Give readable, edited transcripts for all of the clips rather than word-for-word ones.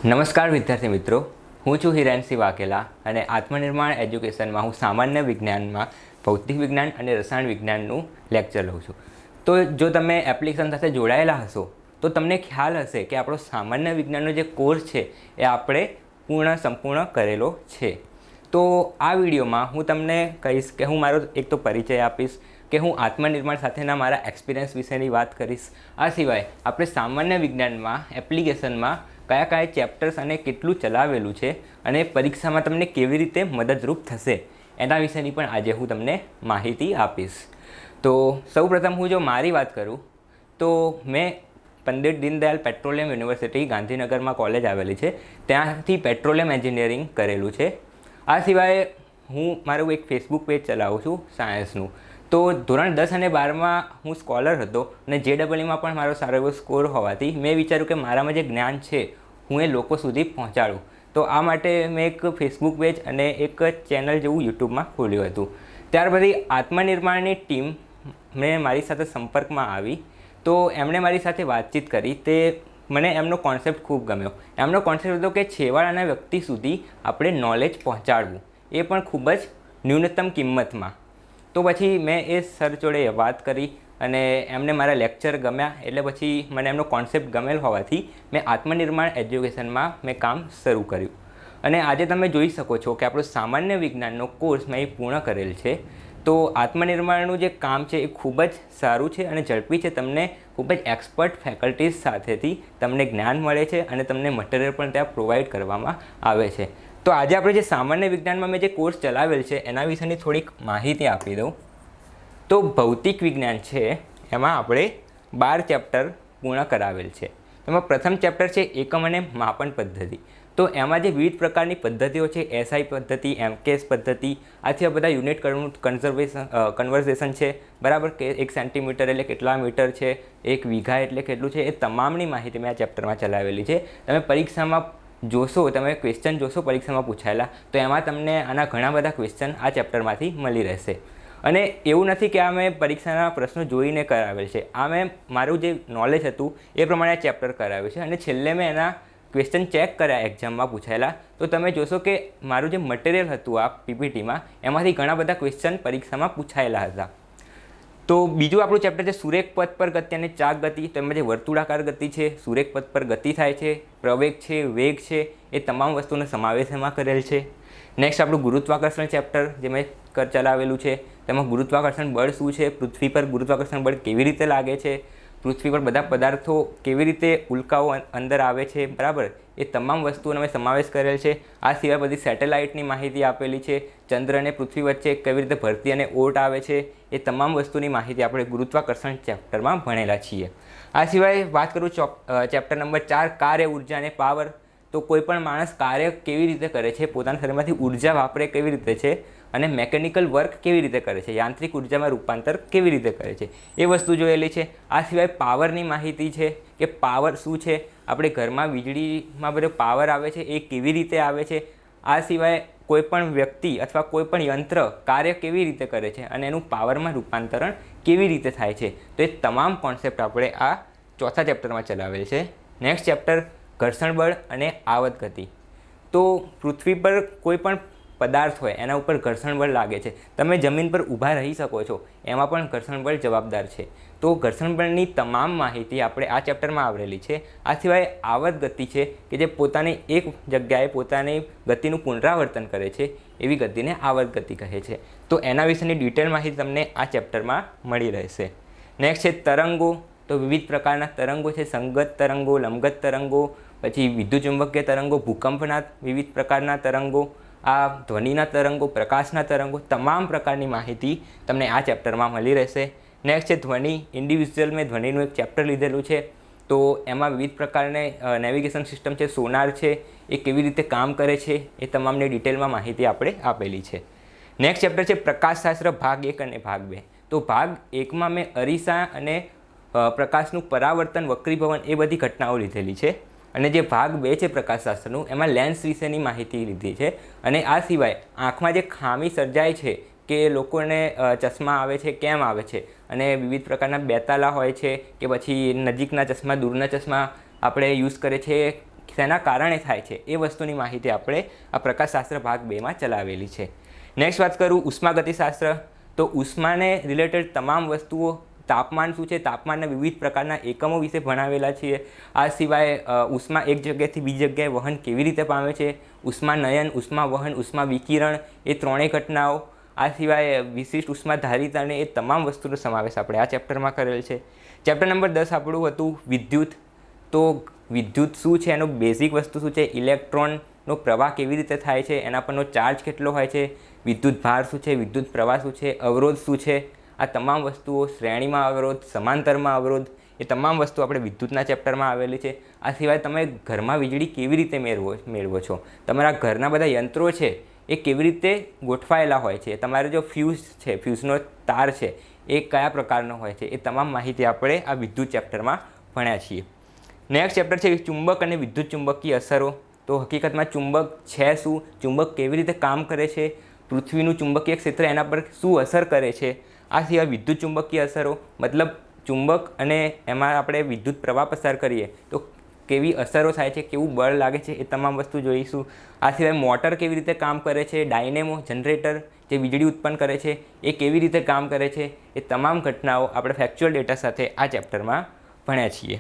નમસ્કાર વિદ્યાર્થી મિત્રો, હું છું હિરેનસિંહ વાઘેલા અને આત્મનિર્માણ એજ્યુકેશનમાં હું સામાન્ય વિજ્ઞાનમાં ભૌતિક વિજ્ઞાન અને રસાયણ વિજ્ઞાનનું લેક્ચર લઉં છું. તો જો તમે એપ્લિકેશન સાથે જોડાયેલા હશો તો તમને ખ્યાલ હશે કે આપણો સામાન્ય વિજ્ઞાનનો જે કોર્સ છે એ આપણે સંપૂર્ણ કરેલો છે. તો આ વિડીયોમાં હું તમને કહીશ કે હું મારો એક તો પરિચય આપીશ કે હું આત્મનિર્માણ સાથેના મારા એક્સપિરિયન્સ વિશેની વાત કરીશ. આ સિવાય આપણે સામાન્ય વિજ્ઞાનમાં એપ્લિકેશનમાં કયા ચેપ્ટર્સ અને કેટલું ચલાવેલું છે અને પરીક્ષામાં તમને કેવી રીતે મદદરૂપ થશે એના વિશેની પણ આજે હું તમને માહિતી આપીશ. તો સૌપ્રથમ હું જો મારી વાત કરું તો મેં પંડિત દીનદયાળ પેટ્રોલિયમ યુનિવર્સિટી ગાંધીનગરમાં કોલેજ આવેલી છે, ત્યાંથી પેટ્રોલિયમ એન્જિનિયરિંગ કરેલું છે. આ સિવાય હું મારું એક ફેસબુક પેજ ચલાવું છું સાયન્સનું. તો ધોરણ 10 અને 12માં હું સ્કોલર હતો અને JEEમાં પણ મારો સારો એવો સ્કોર હોવાથી મેં વિચાર્યું કે મારામાં જે જ્ઞાન છે હું એ લોકો સુધી પહોંચાડું. તો આ માટે મેં એક ફેસબુક પેજ અને એક ચેનલ જેવું યુટ્યુબમાં ખોલ્યું હતું. ત્યાર પછી આત્મનિર્માણની ટીમ મેં મારી સાથે સંપર્કમાં આવી તો એમણે મારી સાથે વાતચીત કરી. તે મને એમનો કોન્સેપ્ટ ખૂબ ગમ્યો. એમનો કોન્સેપ્ટ હતો કે છેવાડાના વ્યક્તિ સુધી આપણે નોલેજ પહોંચાડવું, એ પણ ખૂબ જ ન્યૂનતમ કિંમતમાં. તો પછી મેં એ સર જોડે વાત કરી અને એમને મારા લેક્ચર ગમ્યા, એટલે પછી મને એમનો કોન્સેપ્ટ ગમેલ હોવાથી મેં આત્મનિર્માણ એજ્યુકેશનમાં મેં કામ શરૂ કર્યું. અને આજે તમે જોઈ શકો છો કે આપણો સામાન્ય વિજ્ઞાનનો કોર્સ મેં પૂર્ણ કરેલ છે. તો આત્મનિર્માણનું જે કામ છે એ ખૂબ જ સારું છે અને ઝડપી છે. તમને ખૂબ જ એક્સપર્ટ ફેકલ્ટીઝ સાથેથી તમને જ્ઞાન મળે છે અને તમને મટીરિયલ પણ ત્યાં પ્રોવાઈડ કરવામાં આવે છે. તો આજે આપણે જે સામાન્ય વિજ્ઞાનમાં મેં જે કોર્સ ચલાવેલ છે એના વિશેની થોડીક માહિતી આપી દઉં. તો ભૌતિક વિજ્ઞાન છે એમાં આપણે 12 ચેપ્ટર પૂર્ણ કરાવેલ છે. એમાં પ્રથમ ચેપ્ટર છે એકમ અને માપન પદ્ધતિ. તો એમાં જે વિવિધ પ્રકારની પદ્ધતિઓ છે, SI પદ્ધતિ, MKS પદ્ધતિ, આથી આ બધા યુનિટ કન્વર્ઝેશન છે, બરાબર, કે 1 સેન્ટીમીટર એટલે કેટલા મીટર છે, 1 વીઘા એટલે કેટલું છે, એ તમામની માહિતી મેં આ ચેપ્ટરમાં ચલાવેલી છે. તમે પરીક્ષામાં જોશો, તમે ક્વેશ્ચન જોશો પરીક્ષામાં પૂછાયેલા, તો એમાં તમને આના ઘણા બધા ક્વેશ્ચન આ ચેપ્ટરમાંથી મળી રહેશે. અને એવું નથી કે આ મેં પરીક્ષાના પ્રશ્નો જોઈને કરાવેલ છે, આ મેં મારું જે નોલેજ હતું એ પ્રમાણે આ ચેપ્ટર કરાવ્યું છે. અને છેલ્લે મેં એના ક્વેશ્ચન ચેક કર્યા એક્ઝામમાં પૂછાયેલા, તો તમે જોશો કે મારું જે મટીરિયલ હતું આ PPTમાં એમાંથી ઘણા બધા ક્વેશ્ચન પરીક્ષામાં પૂછાયેલા હતા. તો બીજું આપણું ચેપ્ટર છે સુરેખ પથ પર ગતિ અને ચાક ગતિ. તો એમાં જે વર્તુળાકાર ગતિ છે, સુરેખ પથ પર ગતિ થાય છે, પ્રવેગ છે, વેગ છે, એ તમામ વસ્તુનો સમાવેશ એમાં કરેલ છે. નેક્સ્ટ આપણું ગુરુત્વાકર્ષણ ચેપ્ટર જે મેં ચલાવેલું છે, તેમાં ગુરુત્વાકર્ષણ બળ શું છે, પૃથ્વી પર ગુરુત્વાકર્ષણ બળ કેવી રીતે લાગે છે, પૃથ્વી પર બધા પદાર્થો કેવી રીતે ઉલ્કાઓ અંદર આવે છે, બરાબર, એ તમામ વસ્તુઓનો મેં સમાવેશ કરેલ છે. આ સિવાય બધી સેટેલાઇટની માહિતી આપેલી છે, ચંદ્ર અને પૃથ્વી વચ્ચે કેવી રીતે ભરતી અને ઓટ આવે છે, એ તમામ વસ્તુની માહિતી આપણે ગુરુત્વાકર્ષણ ચેપ્ટરમાં ભણેલા છીએ. આ સિવાય વાત કરું ચેપ્ટર નંબર 4 કાર્ય, ઉર્જા અને પાવર. તો કોઈ પણ માણસ કાર્ય કેવી રીતે કરે છે, પોતાના શરીરમાંથી ઉર્જા વાપરે કેવી રીતે છે, અને મેકેનિકલ વર્ક કેવી રીતે કરે છે, યાંત્રિક ઉર્જામાં રૂપાંતર કેવી રીતે કરે છે, એ વસ્તુ જોયેલી છે. આ સિવાય પાવરની માહિતી છે કે પાવર શું છે, આપણે ઘરમાં વીજળીમાં બધો પાવર આવે છે એ કેવી રીતે આવે છે. આ સિવાય કોઈપણ વ્યક્તિ અથવા કોઈપણ યંત્ર કાર્ય કેવી રીતે કરે છે અને એનું પાવરમાં રૂપાંતરણ કેવી રીતે થાય છે. તો એ તમામ કોન્સેપ્ટ આપણે આ ચોથા ચેપ્ટરમાં ચલાવેલ છે. નેક્સ્ટ ચેપ્ટર ઘર્ષણ બળ અને આવત ગતિ. તો પૃથ્વી પર કોઈ પણ પદાર્થ હોય એના ઉપર ઘર્ષણ બળ લાગે છે. તમે જમીન પર ઊભા રહી શકો છો, એમાં પણ ઘર્ષણ બળ જવાબદાર છે. તો ઘર્ષણ બળની તમામ માહિતી આપણે આ ચેપ્ટરમાં આવરેલી છે. આ સિવાય આવત ગતિ છે કે જે પોતાની એક જગ્યાએ પોતાની ગતિનું પુનરાવર્તન કરે છે, એવી ગતિને આવત ગતિ કહે છે. તો એના વિશેની ડિટેલ માહિતી તમને આ ચેપ્ટરમાં મળી રહેશે. નેક્સ્ટ છે તરંગો. તો વિવિધ પ્રકારના તરંગો છે, સંગત તરંગો, લંબગત તરંગો, પછી વિદ્યુતચુંબકીય તરંગો, ભૂકંપના વિવિધ પ્રકારના તરંગો, આ ધ્વનિના તરંગો, પ્રકાશના તરંગો, તમામ પ્રકારની માહિતી તમને આ ચેપ્ટરમાં મળી રહેશે. નેક્સ્ટ છે ધ્વનિ. ઇન્ડિવિજ્યુઅલ મેં ધ્વનિનું એક ચેપ્ટર લીધેલું છે. તો એમાં વિવિધ પ્રકારની નેવિગેશન સિસ્ટમ છે, સોનાર છે, એ કેવી રીતે કામ કરે છે, એ તમામની ડિટેલમાં માહિતી આપણે આપેલી છે. નેક્સ્ટ ચેપ્ટર છે પ્રકાશશાસ્ત્ર ભાગ 1 અને ભાગ 2. તો ભાગ 1માં મેં અરીસા અને પ્રકાશનું પરાવર્તન, વક્રીભવન, એ બધી ઘટનાઓ લીધેલી છે. અને જે ભાગ 2 છે પ્રકાશશાસ્ત્રનું, એમાં લેન્સ વિશેની માહિતી લીધી છે. અને આ સિવાય આંખમાં જે ખામી સર્જાય છે કે લોકોને ચશ્મા આવે છે, કેમ આવે છે, અને વિવિધ પ્રકારના બેતાલા હોય છે કે પછી નજીકના ચશ્મા, દૂરના ચશ્મા આપણે યુઝ કરે છે શેના કારણે થાય છે એ વસ્તુની માહિતી આપણે આ પ્રકાશશાસ્ત્ર ભાગ 2માં ચલાવેલી છે. નેક્સ્ટ વાત કરું ઉષ્માગતિશાસ્ત્ર. તો ઉષ્માને રિલેટેડ તમામ વસ્તુઓ, તાપમાન શું છે, તાપમાનના વિવિધ પ્રકારના એકમો વિશે ભણાવેલા છીએ. આ સિવાય ઉષ્મા એક જગ્યાએથી બીજી જગ્યાએ વહન કેવી રીતે પામે છે, ઉષ્માનયન, ઉષ્મા વહન, ઉષ્મા વિકિરણ, એ ત્રણેય ઘટનાઓ. આ સિવાય વિશિષ્ટ ઉષ્માધારિતા અને એ તમામ વસ્તુનો સમાવેશ આપણે આ ચેપ્ટરમાં કરેલ છે. ચેપ્ટર નંબર 10 આપણું હતું વિદ્યુત. તો વિદ્યુત શું છે, એનો બેઝિક વસ્તુ શું છે, ઇલેક્ટ્રોનનો પ્રવાહ કેવી રીતે થાય છે, એના પરનો ચાર્જ કેટલો હોય છે, વિદ્યુત ભાર શું છે, વિદ્યુત પ્રવાહ શું છે, અવરોધ શું છે, આ તમામ વસ્તુઓ, શ્રેણીમાં અવરોધ, સમાંતરમાં અવરોધ, એ તમામ વસ્તુ આપણે વિદ્યુતના ચેપ્ટરમાં આવેલી છે. આ સિવાય તમે ઘરમાં વીજળી કેવી રીતે મેળવો છો, તમારા ઘરના બધા યંત્રો છે એ કેવી રીતે ગોઠવાયેલા હોય છે, તમારે જો ફ્યુઝ છે, ફ્યુઝનો તાર છે એ કયા પ્રકારનો હોય છે, એ તમામ માહિતી આપણે આ વિદ્યુત ચેપ્ટરમાં ભણ્યા છીએ. નેક્સ્ટ ચેપ્ટર છે ચુંબક અને વિદ્યુત ચુંબકીય અસરો. તો હકીકતમાં ચુંબક છે શું, ચુંબક કેવી રીતે કામ કરે છે, પૃથ્વીનું ચુંબકીય ક્ષેત્ર એના પર શું અસર કરે છે. આ સિવાય વિદ્યુત ચુંબકીય અસરો, મતલબ ચુંબક અને એમાં આપણે વિદ્યુત પ્રવાહ પસાર કરીએ તો કેવી અસરો થાય છે, કેવું બળ લાગે છે, એ તમામ વસ્તુ જોઈશું. આ સિવાય મોટર કેવી રીતે કામ કરે છે, ડાયનેમો જનરેટર જે વીજળી ઉત્પન્ન કરે છે એ કેવી રીતે કામ કરે છે, એ તમામ ઘટનાઓ આપણે ફેક્ચ્યુઅલ ડેટા સાથે આ ચેપ્ટરમાં ભણ્યા છીએ.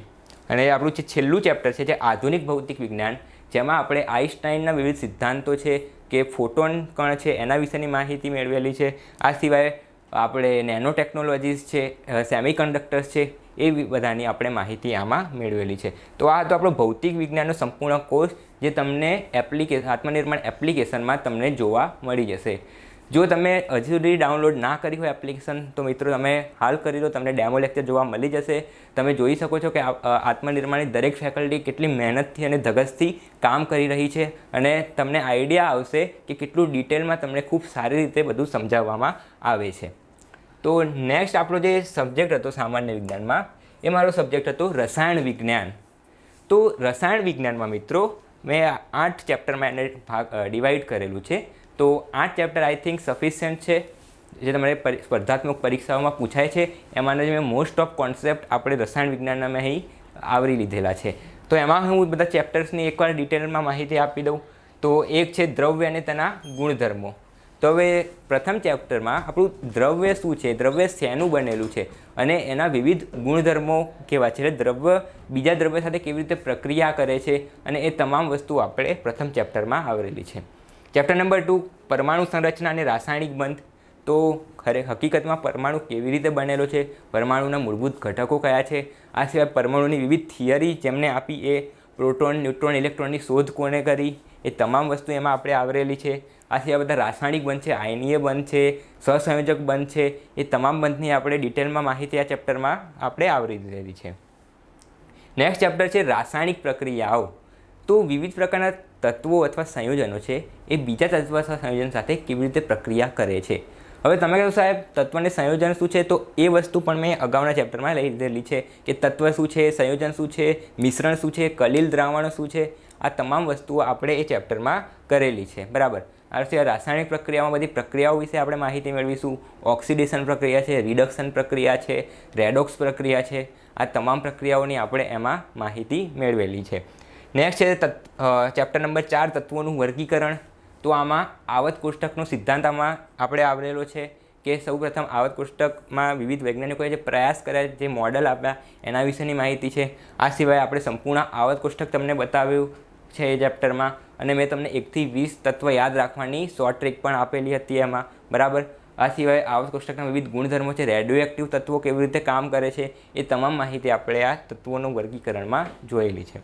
અને આપણું જે છેલ્લું ચેપ્ટર છે જે આધુનિક ભૌતિક વિજ્ઞાન, જેમાં આપણે આઈન્સ્ટાઈનના વિવિધ સિદ્ધાંતો છે કે ફોટોન કણ છે એના વિશેની માહિતી મેળવેલી છે. આ સિવાય આપણે નેનો ટેકનોલોજીસ છે, સેમિકન્ડક્ટર્સ છે, એ બધાની આપણે માહિતી આમાં મેળવેલી છે. તો આ હતો આપણો ભૌતિક વિજ્ઞાનનો સંપૂર્ણ કોર્સ, જે તમને આત્મનિર્માણ એપ્લિકેશનમાં તમને જોવા મળી જશે. જો તમે હજુ સુધી ડાઉનલોડ ના કરી હોય એપ્લિકેશન, તો મિત્રો તમે હાલ કરી લો, તમને ડેમો લેક્ચર જોવા મળી જશે. તમે જોઈ શકો છો કે આત્મનિર્માણની દરેક ફેકલ્ટી કેટલી મહેનતથી અને ધગશથી કામ કરી રહી છે, અને તમને આઈડિયા આવશે કે કેટલું ડિટેલમાં તમને ખૂબ સારી રીતે બધું સમજાવવામાં આવે છે. તો નેક્સ્ટ આપણો જે સબ્જેક્ટ હતો સામાન્ય વિજ્ઞાનમાં, એ મારો સબ્જેક્ટ હતો રસાયણ વિજ્ઞાન. તો રસાયણ વિજ્ઞાનમાં મિત્રો મેં 8 ચેપ્ટરમાં એને ડિવાઈડ કરેલું છે. તો 8 ચેપ્ટર આઈ થિંક સફિશિયન્ટ છે, જે તમારે સ્પર્ધાત્મક પરીક્ષાઓમાં પૂછાય છે. એમાંના જે મેં મોસ્ટ ઓફ કોન્સેપ્ટ આપણે રસાયણ વિજ્ઞાનના મેં અહીં આવરી લીધેલા છે. તો એમાં હું બધા ચેપ્ટર્સની એકવાર ડિટેલમાં માહિતી આપી દઉં. તો એક છે દ્રવ્ય અને તેના ગુણધર્મો. તો હવે પ્રથમ ચેપ્ટરમાં આપણું દ્રવ્ય શું છે, દ્રવ્ય શેનું બનેલું છે અને એના વિવિધ ગુણધર્મો કેવા છે, એટલે દ્રવ્ય બીજા દ્રવ્ય સાથે કેવી રીતે પ્રક્રિયા કરે છે, અને એ તમામ વસ્તુ આપણે પ્રથમ ચેપ્ટરમાં આવરેલી છે. ચેપ્ટર નંબર 2 પરમાણુ સંરચના અને રાસાયણિક બંધ. તો હકીકતમાં પરમાણુ કેવી રીતે બનેલો છે, પરમાણુના મૂળભૂત ઘટકો કયા છે, આ સિવાય પરમાણુની વિવિધ થિયરી જેમને આપી, એ પ્રોટોન, ન્યુટ્રોન, ઇલેક્ટ્રોનની શોધ કોણે કરી, એ તમામ વસ્તુ એમાં આપણે આવરેલી છે. આ સિવાય બધા રાસાયણિક બંધ છે, આયનીય બંધ છે, સહસંયોજક બંધ છે, એ તમામ બંધની આપણે ડિટેલમાં માહિતી આ ચેપ્ટરમાં આપણે આવરી દીધેલી છે. નેક્સ્ટ ચેપ્ટર છે રાસાયણિક પ્રક્રિયાઓ. તો વિવિધ પ્રકારના તત્વો અથવા સંયોજનો છે એ બીજા તત્વ અથવા સંયોજન સાથે કેવી રીતે પ્રક્રિયા કરે છે. હવે તમે કહો સાહેબ તત્વને સંયોજન શું છે, તો એ વસ્તુ પણ મેં અગાઉના ચેપ્ટરમાં લઈ લીધેલી છે કે તત્વ શું છે, સંયોજન શું છે, મિશ્રણ શું છે, કલીલ દ્રાવણો શું છે, આ તમામ વસ્તુઓ આપણે એ ચેપ્ટરમાં કરેલી છે. બરાબર. આ સિવાય રાસાયણિક પ્રક્રિયામાં બધી પ્રક્રિયાઓ વિશે આપણે માહિતી મેળવીશું. ઓક્સિડેશન પ્રક્રિયા છે, રિડક્શન પ્રક્રિયા છે, રેડોક્સ પ્રક્રિયા છે, આ તમામ પ્રક્રિયાઓની આપણે એમાં માહિતી મેળવેલી છે. નેક્સ્ટ છે ચેપ્ટર નંબર 4 તત્વોનું વર્ગીકરણ. તો આમાં આવત કોષ્ટકનો સિદ્ધાંત આમાં આપણે આવરેલો છે કે સૌપ્રથમ આવત કોષ્ટકમાં વિવિધ વૈજ્ઞાનિકોએ જે પ્રયાસ કર્યા, જે મોડલ આપ્યા, એના વિશેની માહિતી છે. આ સિવાય આપણે સંપૂર્ણ આવત કોષ્ટક તમને બતાવ્યું છે એ ચેપ્ટરમાં, અને મેં તમને 1 થી 20 તત્વ યાદ રાખવાની શોર્ટ ટ્રીક પણ આપેલી હતી એમાં. બરાબર. આ સિવાય આવત કોષ્ટકના વિવિધ ગુણધર્મો છે, રેડિયો એક્ટિવ તત્વો કેવી રીતે કામ કરે છે, એ તમામ માહિતી આપણે આ તત્વોનું વર્ગીકરણમાં જોયેલી છે.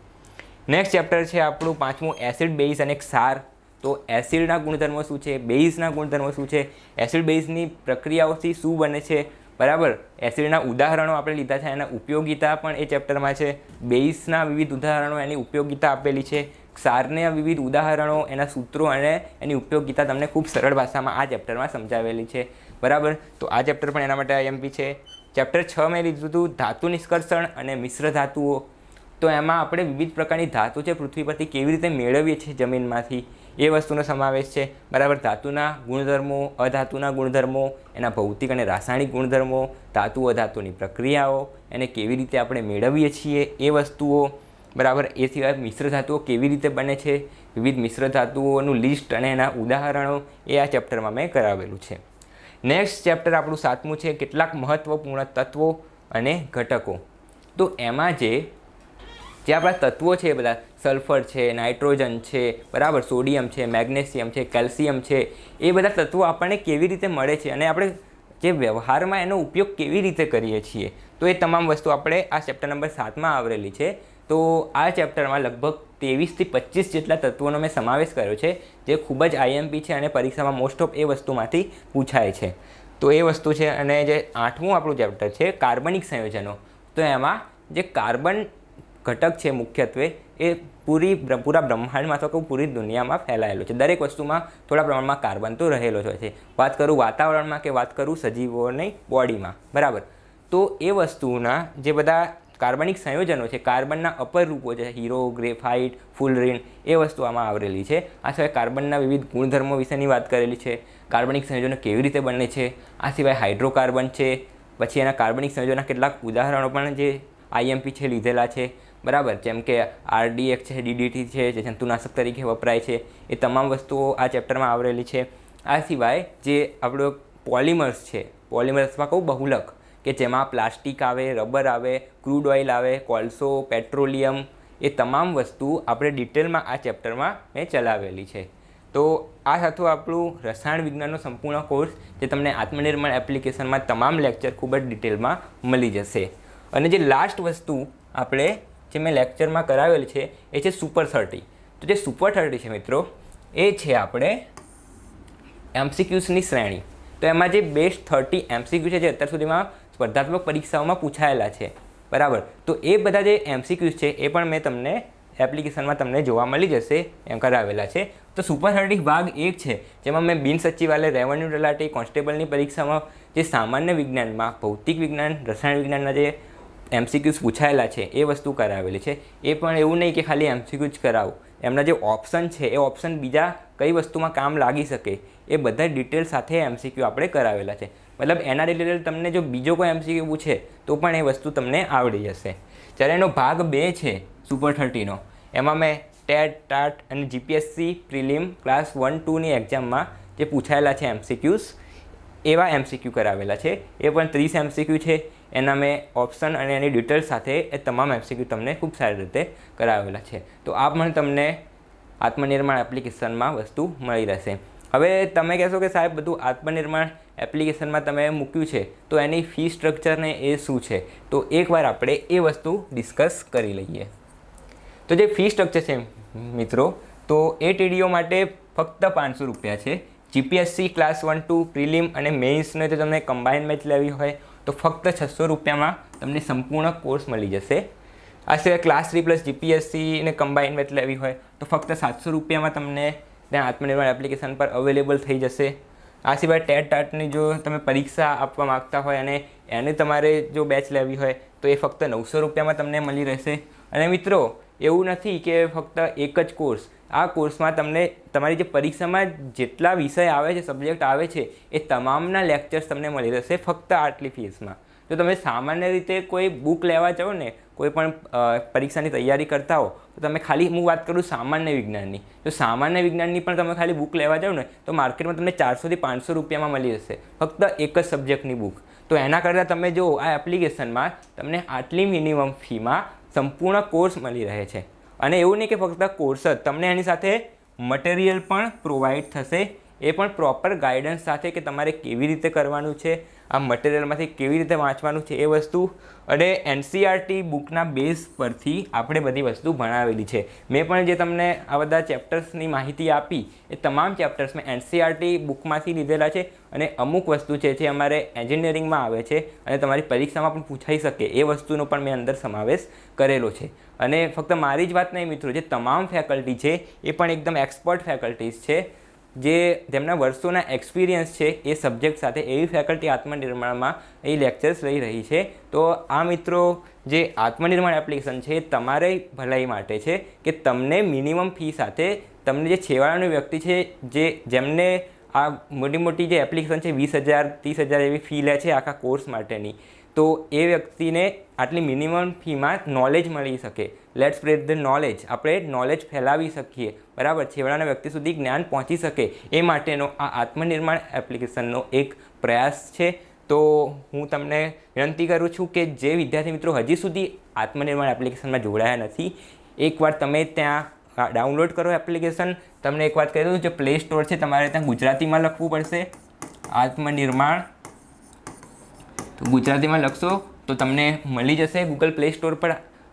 નેક્સ્ટ ચેપ્ટર છે આપણું 5મું એસિડ, બેઝ અને ક્ષાર. તો એસિડના ગુણધર્મો શું છે, બેઝના ગુણધર્મો શું છે, એસિડ બેઝની પ્રક્રિયાઓથી શું બને છે. બરાબર. એસિડના ઉદાહરણો આપણે લીધા છે, એના ઉપયોગિતા પણ એ ચેપ્ટરમાં છે. બેઝના વિવિધ ઉદાહરણો, એની ઉપયોગિતા આપેલી છે. ક્ષારના વિવિધ ઉદાહરણો, એના સૂત્રો અને એની ઉપયોગિતા તમને ખૂબ સરળ ભાષામાં આ ચેપ્ટરમાં સમજાવેલી છે. બરાબર. તો આ ચેપ્ટર પણ એના માટે IMP છે. ચેપ્ટર 6 મેં લીધું હતું ધાતુ નિષ્કર્ષણ અને મિશ્ર ધાતુઓ. તો એમાં આપણે વિવિધ પ્રકારની ધાતુ છે પૃથ્વી પરથી કેવી રીતે મેળવીએ છીએ જમીનમાંથી, એ વસ્તુનો સમાવેશ છે. બરાબર. ધાતુના ગુણધર્મો, અધાતુના ગુણધર્મો, એના ભૌતિક અને રાસાયણિક ગુણધર્મો, ધાતુ અધાતુની પ્રક્રિયાઓ, એને કેવી રીતે આપણે મેળવીએ છીએ એ વસ્તુઓ. બરાબર. એ સિવાય મિશ્ર ધાતુઓ કેવી રીતે બને છે, વિવિધ મિશ્ર ધાતુઓનું લિસ્ટ અને એના ઉદાહરણો એ આ ચેપ્ટરમાં મેં કરાવેલું છે. નેક્સ્ટ ચેપ્ટર આપણું 7મું છે કેટલાક મહત્ત્વપૂર્ણ તત્વો અને ઘટકો. તો એમાં જે આપણા તત્વો છે, બધા સલ્ફર છે, નાઇટ્રોજન છે, બરાબર, સોડિયમ છે, મેગ્નેશિયમ છે, કેલ્શિયમ છે, એ બધા તત્વો આપણને કેવી રીતે મળે છે અને આપણે જે વ્યવહારમાં એનો ઉપયોગ કેવી રીતે કરીએ છીએ, તો એ તમામ વસ્તુ આપણે આ ચેપ્ટર નંબર 7માં આવરેલી છે. તો આ ચેપ્ટરમાં લગભગ 23 થી 25 જેટલા તત્વોનો મેં સમાવેશ કર્યો છે, જે ખૂબ જ આઈએમપી છે અને પરીક્ષામાં મોસ્ટ ઓફ એ વસ્તુમાંથી પૂછાય છે. તો એ વસ્તુ છે. અને જે 8મું આપણું ચેપ્ટર છે કાર્બનિક સંયોજનો, તો એમાં જે કાર્બન ઘટક છે મુખ્યત્વે એ પૂરા બ્રહ્માંડમાં અથવા પૂરી દુનિયામાં ફેલાયેલો છે. દરેક વસ્તુમાં થોડા પ્રમાણમાં કાર્બન તો રહેલો જ હોય છે. વાત કરું વાતાવરણમાં કે વાત કરું સજીવોની બોડીમાં, બરાબર. તો એ વસ્તુના જે બધા કાર્બનિક સંયોજનો છે, કાર્બનના અપર રૂપો છે, હીરો, ગ્રેફાઇટ, ફુલરીન, એ વસ્તુ આમાં આવરેલી છે. આ સિવાય કાર્બનના વિવિધ ગુણધર્મો વિશેની વાત કરેલી છે, કાર્બનિક સંયોજનો કેવી રીતે બને છે. આ સિવાય હાઇડ્રોકાર્બન છે, પછી એના કાર્બનિક સંયોજનના કેટલાક ઉદાહરણો પણ જે આઈએમપી છે લીધેલા છે, બરાબર. જેમ કે RDX છે, DDT છે, જે જંતુનાશક તરીકે વપરાય છે, એ તમામ વસ્તુઓ આ ચેપ્ટરમાં આવરેલી છે. આ સિવાય જે આપણો પોલિમર્સ છે, પોલિમર્સમાં કહું બહુલક, કે જેમાં પ્લાસ્ટિક આવે, રબર આવે, ક્રૂડ ઓઇલ આવે, કોલસો, પેટ્રોલિયમ, એ તમામ વસ્તુ આપણે ડિટેલમાં આ ચેપ્ટરમાં મેં ચલાવેલી છે. તો આ હતું આપણું રસાયણ વિજ્ઞાનનો સંપૂર્ણ કોર્સ, જે તમને આત્મનિર્માણ એપ્લિકેશનમાં તમામ લેક્ચર ખૂબ જ ડિટેલમાં મળી જશે. અને જે લાસ્ટ વસ્તુ આપણે જે મેં લેક્ચરમાં કરાવેલી છે એ છે સુપર 30. તો જે સુપર 30 છે મિત્રો, એ છે આપણે MCQsની શ્રેણી. તો એમાં જે બેસ્ટ 30 MCQ છે જે અત્યાર સુધીમાં સ્પર્ધાત્મક પરીક્ષાઓમાં પૂછાયેલા છે, બરાબર. તો એ બધા જે MCQs છે એ પણ મેં તમને એપ્લિકેશનમાં તમને જોવા મળી જશે એમ કરાવેલા છે. તો સુપર 30 ભાગ 1 છે, જેમાં મેં બિન સચિવાલય, રેવન્યુ તલાટી, કોન્સ્ટેબલની પરીક્ષામાં જે સામાન્ય વિજ્ઞાનમાં ભૌતિક વિજ્ઞાન, રસાયણ વિજ્ઞાનના જે MCQs પૂછાયેલા છે એ વસ્તુ કરાવેલી છે. એ પણ એવું નહીં કે ખાલી MCQ જ કરાવું, એમના જે ઓપ્શન છે એ ઓપ્શન બીજા કઈ વસ્તુમાં કામ લાગી શકે એ બધા ડિટેલ સાથે MCQ આપણે કરાવેલા છે. મતલબ એના રિલેટેડ તમને જો બીજો કોઈ MCQ પૂછે તો પણ એ વસ્તુ તમને આવડી જશે. જ્યારે એનો ભાગ 2 છે સુપર 30નો, એમાં મેં ટેટ, ટાટ અને GPSC પ્રિલિમ ક્લાસ 1-2ની એક્ઝામમાં જે પૂછાયેલા છે MCQs, એવા MCQ કરાવેલા છે. એ પણ 30 MCQ છે. એના મેં ઓપ્શન અને એની ડિટેલ સાથે એ તમામ MCQ તમને ખૂબ સારી રીતે કરાવેલા છે. તો આ પણ તમને આત્મનિર્માણ એપ્લિકેશનમાં વસ્તુ મળી રહેશે. હવે તમે કહેશો કે સાહેબ બધું આત્મનિર્માણ એપ્લિકેશનમાં તમે મૂક્યું છે, તો એની ફી સ્ટ્રક્ચર ને એ શું છે? તો એકવાર આપણે એ વસ્તુ ડિસ્કસ કરી લઈએ. તો જે ફી સ્ટ્રક્ચર છે મિત્રો, તો એ TDO માટે ફક્ત 500 રૂપિયા છે. GPSC ક્લાસ 1-2 પ્રિલિમ અને મેઇન્સને જો તમને કમ્બાઇન મેચ લેવી હોય તો ફક્ત 600 રૂપિયામાં તમને સંપૂર્ણ કોર્સ મળી જશે. આ સિવાય ક્લાસ 3+ GPSC ને કમ્બાઇન મેચ લેવી હોય તો ફક્ત 700 રૂપિયામાં તમને ત્યાં આત્મનિર્ભર એપ્લિકેશન પર અવેલેબલ થઈ જશે. આ સિવાય ટેટ ટાટની જો તમે પરીક્ષા આપવા માગતા હોય અને એને તમારે જો બેચ લેવી હોય તો એ ફક્ત 900 રૂપિયામાં તમને મળી રહેશે. અને મિત્રો એવું નથી કે ફક્ત એક જ કોર્સ, આ કોર્સમાં તમને તમારી જે પરીક્ષામાં જેટલા વિષય આવે છે, સબ્જેક્ટ આવે છે, એ તમામના લેક્ચર્સ તમને મળી રહેશે ફક્ત આટલી ફીસમાં. જો તમે સામાન્ય રીતે કોઈ બુક લેવા જાઓ ને, કોઈ પણ પરીક્ષાની તૈયારી કરતા હો, તો તમે ખાલી, હું વાત કરું સામાન્ય વિજ્ઞાનની, તો સામાન્ય વિજ્ઞાનની પણ તમે ખાલી બુક લેવા જાઓ ને તો માર્કેટમાં તમને 400 થી 500 રૂપિયામાં મળી જશે ફક્ત એક જ સબ્જેક્ટની બુક. તો એના કરતાં તમે જો આ એપ્લિકેશનમાં તમને આટલી મિનિમમ ફીમાં સંપૂર્ણ કોર્સ મળી રહે છે. અને એવું નહીં કે ફક્ત કોર્સ જ, તમને એની સાથે મટીરિયલ પણ પ્રોવાઈડ થશે, એ પણ પ્રોપર ગાઈડન્સ સાથે કે તમારે કેવી રીતે કરવાનું છે, આ મટીરિયલમાંથી કેવી રીતે વાંચવાનું છે એ વસ્તુ. અને NCERT બુકના બેઝ પરથી આપણે બધી વસ્તુ ભણાવેલી છે. મેં પણ જે તમને આ બધા ચેપ્ટર્સની માહિતી આપી એ તમામ ચેપ્ટર્સ મેં NCERT બુકમાંથી લીધેલા છે. અને અમુક વસ્તુ છે જે અમારે એન્જિનિયરિંગમાં આવે છે અને તમારી પરીક્ષામાં પણ પૂછાઈ શકે એ વસ્તુનો પણ મેં અંદર સમાવેશ કરેલો છે. અને ફક્ત મારી જ વાત નહીં મિત્રો, જે તમામ ફેકલ્ટી છે એ પણ એકદમ એક્સપર્ટ ફેકલ્ટીઝ છે, જેમના વર્ષોના એક્સપિરિયન્સ છે એ સબ્જેક્ટ સાથે. એવી ફેકલ્ટી આત્મનિર્માણમાં એ લેક્ચર્સ લઈ રહી છે. તો આ મિત્રો જે આત્મનિર્માણ એપ્લિકેશન છે એ તમારે ભલાઈ માટે છે કે તમને મિનિમમ ફી સાથે તમને જે છેવાડાનો વ્યક્તિ છે જેમને આ મોટી મોટી જે એપ્લિકેશન છે 20,000 30,000 એવી ફી લે છે આખા કોર્સ માટેની, તો એ વ્યક્તિને આટલી મિનિમમ ફીમાં નોલેજ મળી શકે. લેટ્સ સ્પ્રેડ ધ નોલેજ, આપણે નોલેજ ફેલાવી શકીએ, બરાબર, છેવાડાના વ્યક્તિ સુધી જ્ઞાન પહોંચી શકે, એ માટેનો આ આત્મનિર્માણ એપ્લિકેશનનો એક પ્રયાસ છે. તો હું તમને વિનંતી કરું છું કે જે વિદ્યાર્થી મિત્રો હજી સુધી આત્મનિર્માણ એપ્લિકેશનમાં જોડાયા નથી, એકવાર તમે ત્યાં ડાઉનલોડ કરો એપ્લિકેશન. તમને એક વાત કહી દઉં, જે પ્લે સ્ટોર છે તમારે ત્યાં ગુજરાતીમાં લખવું પડશે આત્મનિર્માણ. તો ગુજરાતીમાં લખશો તો તમને મળી જશે ગૂગલ પ્લે સ્ટોર પર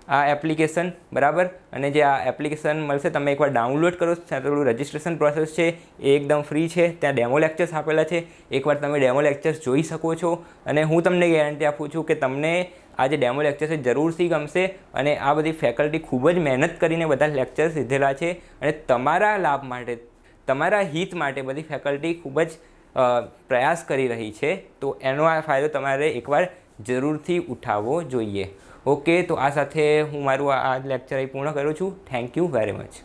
આ એપ્લિકેશન, બરાબર. અને જે આ એપ્લિકેશન મળશે તમે એકવાર ડાઉનલોડ કરો. ત્યાં થોડું રજિસ્ટ્રેશન પ્રોસેસ છે એ એકદમ ફ્રી છે. ત્યાં ડેમો લેક્ચર્સ આપેલા છે, એકવાર તમે ડેમો લેક્ચર્સ જોઈ શકો છો. અને હું તમને ગેરંટી આપું છું કે તમને આ જે ડેમો લેક્ચર છે જરૂરથી ગમશે. અને આ બધી ફેકલ્ટી ખૂબ જ મહેનત કરીને બધા લેક્ચર્સ લીધેલા છે અને તમારા લાભ માટે, તમારા હિત માટે બધી ફેકલ્ટી ખૂબ જ પ્રયાસ કરી રહી છે. તો એનો આ ફાયદો તમારે એકવાર જરૂરથી ઉઠાવવો જોઈએ. ઓકે, તો આ સાથે હું મારું આ લેક્ચર અહીં પૂર્ણ કરું છું. Thank you very much.